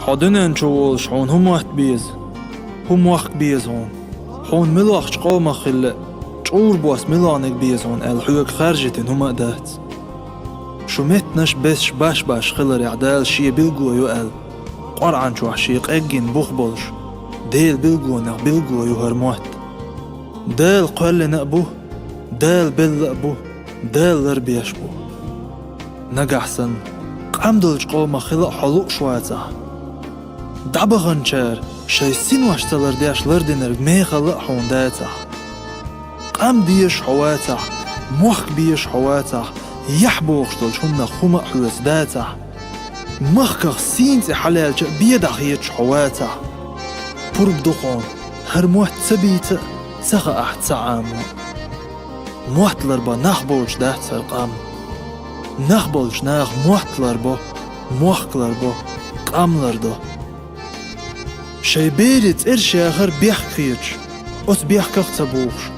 حدنن شوول شحون هم وقت بيز هم وقت بيز هون حون ملاخ شقوم خل شعور بوس ملانك بيز هون الحوك خارجتن هم دات شو متنش بس باش خلر عدال شي بلقو يقل قرعن شو عشيق اجن بخبلش ديل بلقو نق بلقو يهرموت ديل قل نقبو ديل بلقبو ديل لربيشبو نقحسن قامدلش قوم خلق حلوق شواتها دعبغن شار شي سين واشتلر دياش لردنر ميخلق حون داتها قام ديش حواتها موخ بيش حواتها يحبوغشتل شون خمق حوز داتها مخكخ سينتي حلال بيدخ يتش حواتها برب دقون هرموت تبيت سخا احت سعامو موحتلر با نخبولش دات سرقام نخبولش ناخ موحتلر با موخكلر با قاملر دو شي بيريت ارشي اخر بيخ خيتش اوت بيخ كخ تبوغش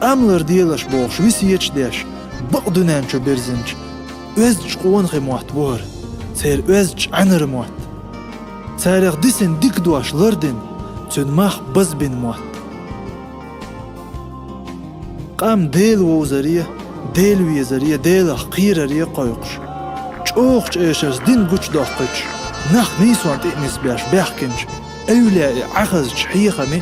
قاملر ديلش بوغش ويسيتش ديش بقدنان شو برزنش özç qoğunği muat bor ser özç anır muat tarix disin dik duaşlardın tünmah biz bin muat qam del wozariya del wezariya del qirariya qoyqş çoğuq eşers din güç daqç nax niswan tnis baş baxkinç evla aqaz çhiqami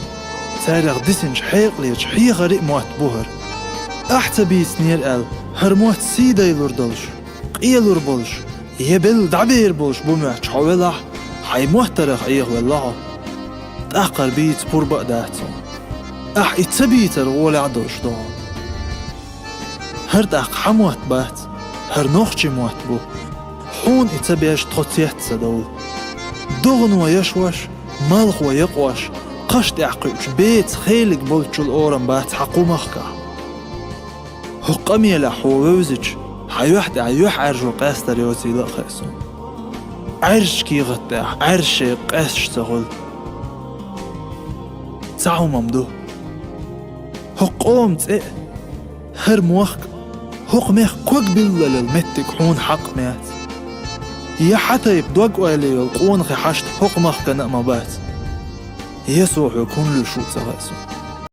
tarix disin çhiqli çhiqari muat bor ahtabi snir al hermuat sidaylar dalış قيلور بولش يبل دعبير بولش بومح حوالح حي محترخ ايه والله تأقر بيت بربق داتو اتبيتر غولي عدوش دون هر داق حموات بات هر نوخشي موات بو حون اتبيش تغطيات سدول دغن ويشوش مالخ ويقوش قشت اعقوش بيت خيلك بولتشو الأورم بات حقو مخكا حقامي لحو ووزج حيوحد عيوح عرجو قاستر يوزي لا خيسون عرش كي غطاح عرش قاش تغل تعو ممدو هقوم تق هر موخك هق ميخ كوك بالله للمتك حون حق مات يا حتى يبدوك ويلي يلقون خي حشت هق مخ كنق مبات يسوح يكون له شو تغاسون